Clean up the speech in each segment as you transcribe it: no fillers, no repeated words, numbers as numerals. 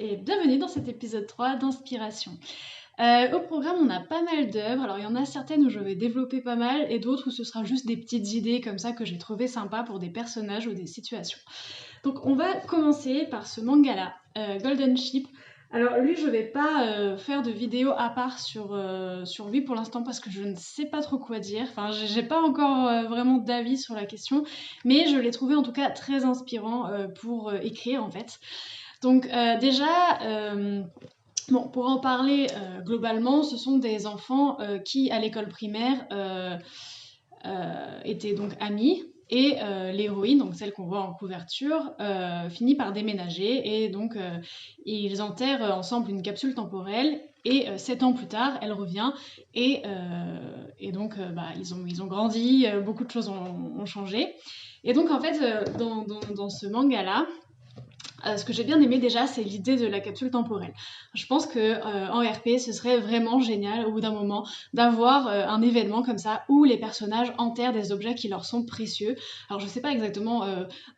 et bienvenue dans cet épisode 3 d'Inspiration. Au programme, on a pas mal d'œuvres. Alors, il y en a certaines où je vais développer pas mal et d'autres où ce sera juste des petites idées comme ça que j'ai trouvé sympa pour des personnages ou des situations. Donc, on va commencer par ce manga-là, Golden Ship. Alors, lui, je vais pas faire de vidéo à part sur lui pour l'instant parce que je ne sais pas trop quoi dire. Enfin, j'ai pas encore vraiment d'avis sur la question, mais je l'ai trouvé en tout cas très inspirant pour écrire en fait. Donc déjà, bon, pour en parler globalement, ce sont des enfants qui, à l'école primaire, étaient donc amis. Et l'héroïne, donc celle qu'on voit en couverture, finit par déménager et donc ils enterrent ensemble une capsule temporelle et 7 ans plus tard, elle revient et donc bah, ils ont grandi, beaucoup de choses ont changé. Et donc en fait, dans ce manga-là, ce que j'ai bien aimé déjà, c'est l'idée de la capsule temporelle. Je pense que en RP, ce serait vraiment génial au bout d'un moment d'avoir un événement comme ça où les personnages enterrent des objets qui leur sont précieux. Alors je sais pas exactement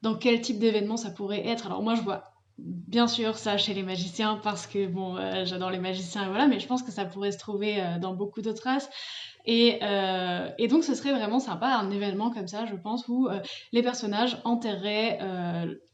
dans quel type d'événement ça pourrait être. Alors moi je vois bien sûr ça chez les magiciens parce que bon j'adore les magiciens et voilà, mais je pense que ça pourrait se trouver dans beaucoup d'autres races. Et donc ce serait vraiment sympa un événement comme ça, je pense, où les personnages enterreraient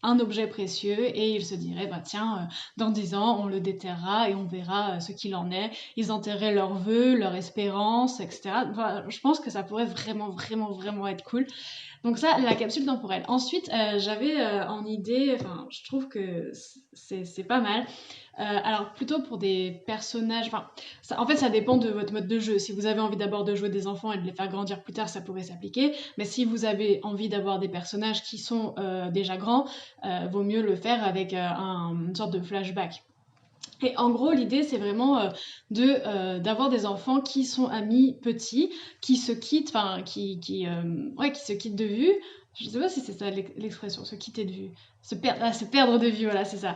un objet précieux et ils se diraient, bah tiens, dans 10 ans, on le déterrera et on verra ce qu'il en est. Ils enterreraient leurs vœux, leur espérance, etc. Enfin, je pense que ça pourrait vraiment être cool. Donc ça, la capsule temporelle. Ensuite, j'avais en idée, enfin, je trouve que c'est pas mal. Alors plutôt pour des personnages, enfin, en fait ça dépend de votre mode de jeu. Si vous avez envie d'abord de jouer des enfants et de les faire grandir plus tard, ça pourrait s'appliquer. Mais si vous avez envie d'avoir des personnages qui sont déjà grands, vaut mieux le faire avec une sorte de flashback. Et en gros, l'idée, c'est vraiment d'avoir des enfants qui sont amis petits, qui se quittent, enfin, ouais, qui se quittent de vue. Je sais pas si c'est ça l'expression, se quitter de vue. Se perdre de vue, voilà, c'est ça.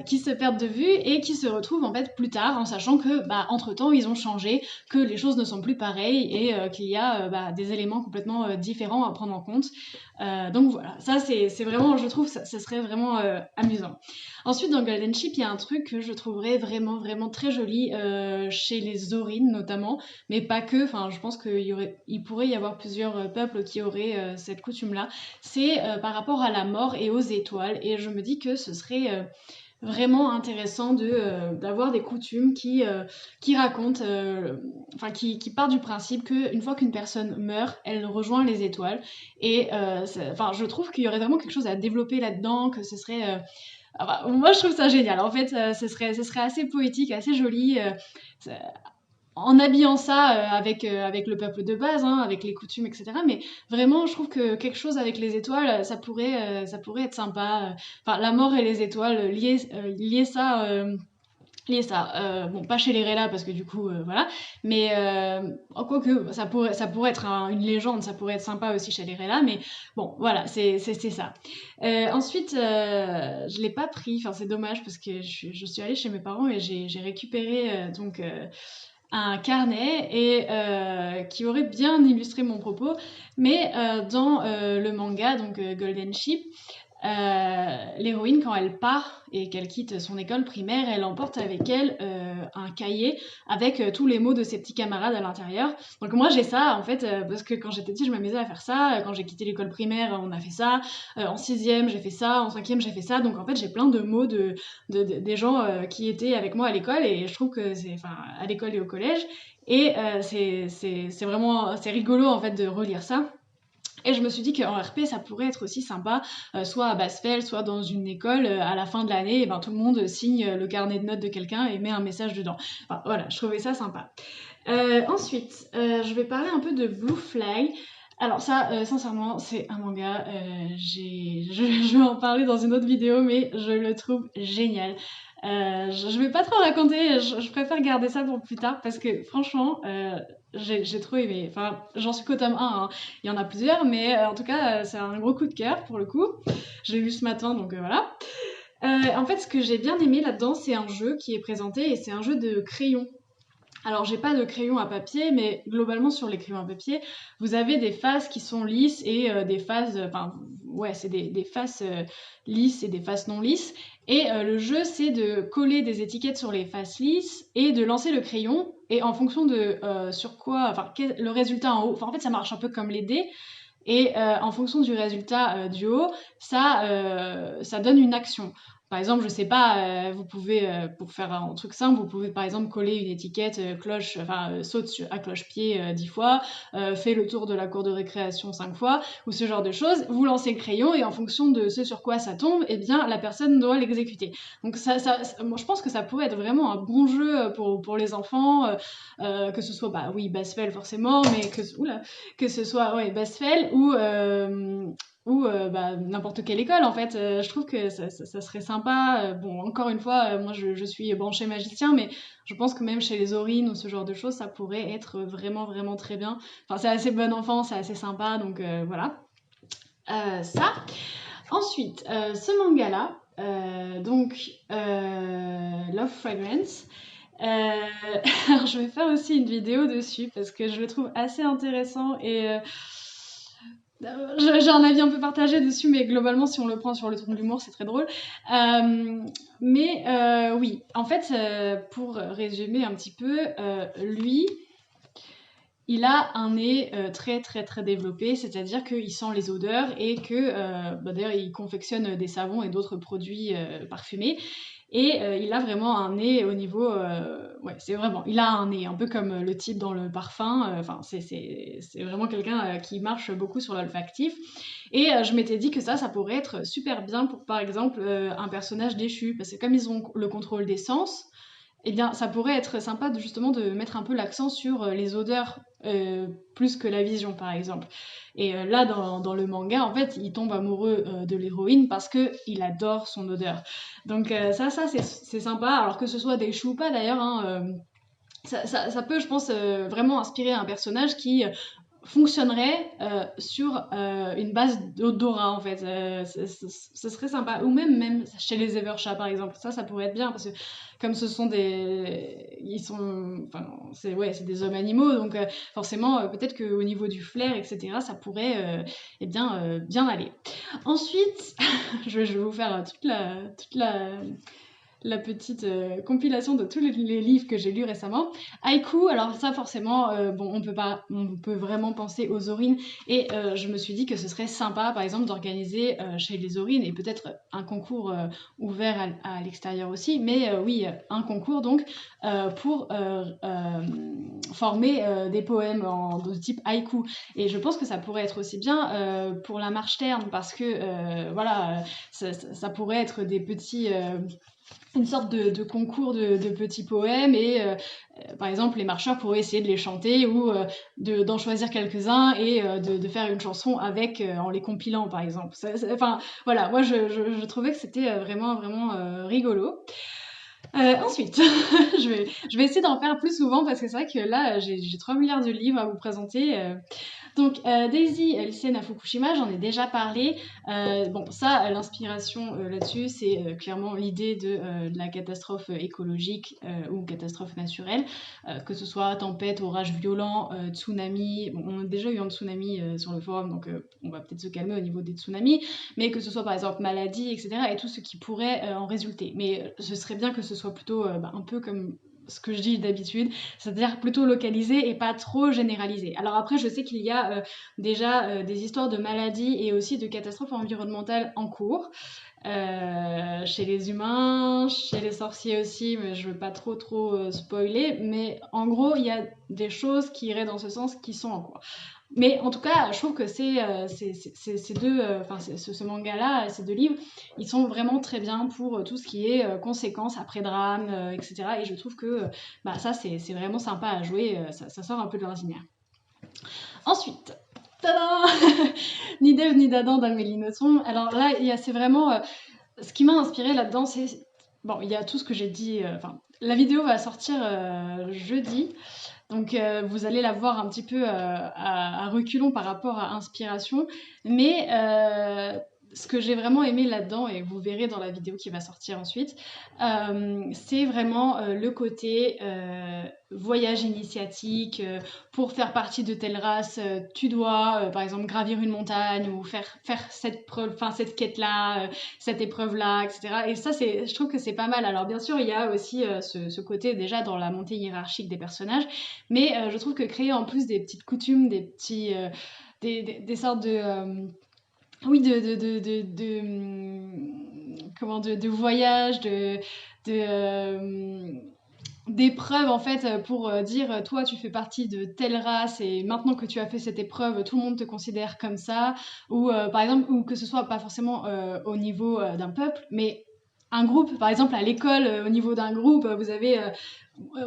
Qui se perdent de vue et qui se retrouvent en fait plus tard en sachant que, bah, entre-temps, ils ont changé, que les choses ne sont plus pareilles et qu'il y a bah, des éléments complètement différents à prendre en compte. Donc voilà, ça c'est vraiment, je trouve, ça serait vraiment amusant. Ensuite, dans Golden Ship, il y a un truc que je trouverais vraiment très joli chez les Aurines notamment, mais pas que. Enfin, je pense il pourrait y avoir plusieurs peuples qui auraient cette coutume-là. C'est par rapport à la mort et aux étoiles. Et je me dis que ce serait vraiment intéressant d'avoir des coutumes qui racontent, enfin qui partent du principe qu'une fois qu'une personne meurt, elle rejoint les étoiles. Et enfin, je trouve qu'il y aurait vraiment quelque chose à développer là-dedans, que ce serait enfin, moi, je trouve ça génial. En fait, ce serait assez poétique, assez joli. En habillant ça avec le peuple de base, hein, avec les coutumes, etc. Mais vraiment, je trouve que quelque chose avec les étoiles, ça pourrait être sympa. Enfin, la mort et les étoiles, lier ça. Bon, pas chez les Rella parce que du coup, voilà. Mais en quoi que ça pourrait être une légende, ça pourrait être sympa aussi chez les Rella. Mais bon, voilà, c'est ça. Ensuite, je l'ai pas pris. Enfin, c'est dommage parce que je suis allée chez mes parents et j'ai récupéré donc un carnet et qui aurait bien illustré mon propos. Mais dans le manga, donc Golden Ship, l'héroïne, quand elle part et qu'elle quitte son école primaire, elle emporte avec elle un cahier avec tous les mots de ses petits camarades à l'intérieur. Donc moi j'ai ça en fait parce que quand j'étais petite je m'amusais à faire ça. Quand j'ai quitté l'école primaire on a fait ça. En sixième j'ai fait ça. En cinquième j'ai fait ça. Donc en fait j'ai plein de mots des gens qui étaient avec moi à l'école et je trouve que c'est enfin à l'école et au collège et c'est vraiment c'est rigolo en fait de relire ça. Et je me suis dit qu'en RP, ça pourrait être aussi sympa, soit à Basfel, soit dans une école, à la fin de l'année, et ben, tout le monde signe le carnet de notes de quelqu'un et met un message dedans. Enfin, voilà, je trouvais ça sympa. Ensuite, je vais parler un peu de Blue Fly. Alors ça, sincèrement, c'est un manga, je vais en parler dans une autre vidéo, mais je le trouve génial. Je vais pas trop raconter, je préfère garder ça pour plus tard parce que franchement, j'ai trop aimé. Enfin, j'en suis qu'au tome 1, hein. Il y en a plusieurs, mais en tout cas, c'est un gros coup de cœur pour le coup. Je l'ai vu ce matin, donc voilà. En fait, ce que j'ai bien aimé là-dedans, c'est un jeu qui est présenté et c'est un jeu de crayon. Alors, j'ai pas de crayon à papier, mais globalement, sur les crayons à papier, vous avez des faces qui sont lisses et des faces, enfin, ouais, c'est des faces lisses et des faces non lisses. Et le jeu, c'est de coller des étiquettes sur les faces lisses et de lancer le crayon. Et en fonction de sur quoi, enfin, le résultat en haut, enfin, en fait, ça marche un peu comme les dés. Et en fonction du résultat du haut, ça donne une action. Par exemple, je sais pas, vous pouvez, pour faire un truc simple, vous pouvez par exemple coller une étiquette cloche, enfin saute à cloche-pied 10 fois, fait le tour de la cour de récréation 5 fois, ou ce genre de choses. Vous lancez le crayon et en fonction de ce sur quoi ça tombe, eh bien la personne doit l'exécuter. Donc moi je pense que ça pourrait être vraiment un bon jeu pour les enfants, que ce soit, bah oui, Basfel forcément, mais que ce soit ouais, Basfel ou bah, n'importe quelle école en fait. Je trouve que ça serait sympa. Bon, encore une fois, moi je suis branchée magicien, mais je pense que même chez les Aurines ou ce genre de choses, ça pourrait être vraiment vraiment très bien. Enfin, c'est assez bon enfant, c'est assez sympa, donc voilà. Ça. Ensuite, ce manga-là, Love Fragrance. Alors je vais faire aussi une vidéo dessus parce que je le trouve assez intéressant et j'ai un avis un peu partagé dessus, mais globalement, si on le prend sur le ton de l'humour, c'est très drôle. Oui, en fait, pour résumer un petit peu, lui, il a un nez très très très développé, c'est-à-dire qu'il sent les odeurs et que d'ailleurs il confectionne des savons et d'autres produits parfumés. Et il a vraiment un nez au niveau... ouais, c'est vraiment... Il a un nez, un peu comme le type dans le parfum. Enfin, c'est vraiment quelqu'un qui marche beaucoup sur l'olfactif. Et je m'étais dit que ça pourrait être super bien pour, par exemple, un personnage déchu. Parce que comme ils ont le contrôle des sens, eh bien, ça pourrait être sympa justement de mettre un peu l'accent sur les odeurs plus que la vision, par exemple. Et là, dans le manga, en fait, il tombe amoureux de l'héroïne parce que il adore son odeur. Donc c'est sympa. Alors que ce soit des choux ou pas, d'ailleurs, hein, ça peut, je pense, vraiment inspirer un personnage qui fonctionnerait sur une base d'odorat en fait. Ce serait sympa. Ou même chez les Everchats par exemple. Ça pourrait être bien parce que comme ce sont des... Ils sont... Enfin, c'est des hommes animaux donc forcément peut-être qu'au niveau du flair etc. ça pourrait bien aller. Ensuite, je vais vous faire la petite compilation de tous les livres que j'ai lus récemment. Haïku, alors ça forcément, bon, on peut vraiment penser aux Aurines et je me suis dit que ce serait sympa, par exemple, d'organiser chez les Aurines et peut-être un concours ouvert à l'extérieur aussi, mais oui, un concours donc pour former des poèmes de type haïku. Et je pense que ça pourrait être aussi bien pour la marche terne parce que voilà, ça pourrait être des petits une sorte de concours de petits poèmes et par exemple les marcheurs pourraient essayer de les chanter ou d'en choisir quelques-uns et de faire une chanson avec en les compilant par exemple. Enfin voilà, moi je trouvais que c'était vraiment vraiment rigolo. Ensuite, je vais essayer d'en faire plus souvent parce que c'est vrai que là j'ai 3 milliards de livres à vous présenter. Donc Daisy, lycéenne à Fukushima, j'en ai déjà parlé. Bon, ça, l'inspiration là-dessus, c'est clairement l'idée de la catastrophe écologique ou catastrophe naturelle, que ce soit tempête, orage violent, tsunami. Bon, on a déjà eu un tsunami sur le forum, donc on va peut-être se calmer au niveau des tsunamis, mais que ce soit par exemple maladie, etc., et tout ce qui pourrait en résulter. Mais ce serait bien que ce soit plutôt un peu comme ce que je dis d'habitude, c'est-à-dire plutôt localisé et pas trop généralisé. Alors après, je sais qu'il y a déjà des histoires de maladies et aussi de catastrophes environnementales en cours, chez les humains, chez les sorciers aussi, mais je veux pas trop spoiler, mais en gros, il y a des choses qui iraient dans ce sens qui sont en cours. Mais en tout cas, je trouve que ces deux, ce manga-là, ces deux livres, ils sont vraiment très bien pour tout ce qui est conséquences après drame, etc. Et je trouve que ça, c'est vraiment sympa à jouer, ça sort un peu de l'ordinaire. Ensuite, tadam Ni d'Ève ni d'Adam d'Amélie Nothomb. Alors là, c'est vraiment... ce qui m'a inspiré là-dedans, c'est... Bon, il y a tout ce que j'ai dit... la vidéo va sortir jeudi. Donc vous allez la voir un petit peu à reculons par rapport à Inspiration. Mais ce que j'ai vraiment aimé là-dedans, et vous verrez dans la vidéo qui va sortir ensuite, c'est vraiment le côté voyage initiatique. Pour faire partie de telle race, tu dois, par exemple, gravir une montagne ou faire cette preuve, enfin cette quête-là, cette épreuve-là, etc. Et ça, je trouve que c'est pas mal. Alors bien sûr, il y a aussi ce côté déjà dans la montée hiérarchique des personnages, mais je trouve que créer en plus des petites coutumes, des sortes de oui, comment, de voyage, de d'épreuves en fait, pour dire toi tu fais partie de telle race et maintenant que tu as fait cette épreuve, tout le monde te considère comme ça. Ou par exemple, ou que ce soit pas forcément au niveau d'un peuple, mais un groupe, par exemple à l'école, au niveau d'un groupe, vous avez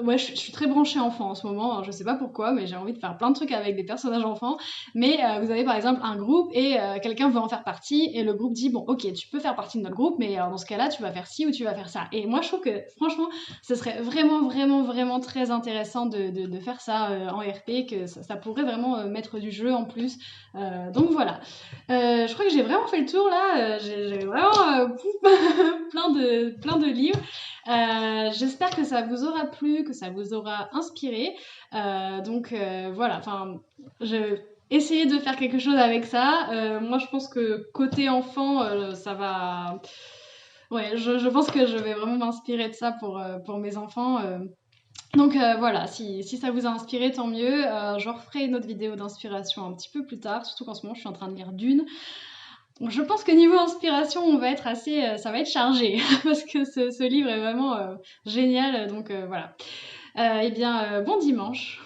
ouais, je suis très branchée enfant en ce moment, hein, je sais pas pourquoi, mais j'ai envie de faire plein de trucs avec des personnages enfants. Mais vous avez par exemple un groupe et quelqu'un veut en faire partie, et le groupe dit bon, ok, tu peux faire partie de notre groupe, mais alors dans ce cas-là, tu vas faire ci ou tu vas faire ça. Et moi, je trouve que franchement, ce serait vraiment, vraiment, vraiment très intéressant de faire ça en RP, que ça pourrait vraiment mettre du jeu en plus. Donc voilà. Je crois que j'ai vraiment fait le tour là. J'ai vraiment plein de livres. J'espère que ça vous aura plu, que ça vous aura inspiré. Donc voilà, enfin, je essayer de faire quelque chose avec ça. Moi, je pense que côté enfant, ça va. Ouais, je pense que je vais vraiment m'inspirer de ça pour mes enfants. Donc voilà, si ça vous a inspiré, tant mieux. Je referai une autre vidéo d'inspiration un petit peu plus tard, surtout qu'en ce moment, je suis en train de lire Dune. Donc, je pense que niveau inspiration, on va être assez, ça va être chargé parce que ce livre est vraiment génial. Donc voilà. Eh bien, bon dimanche.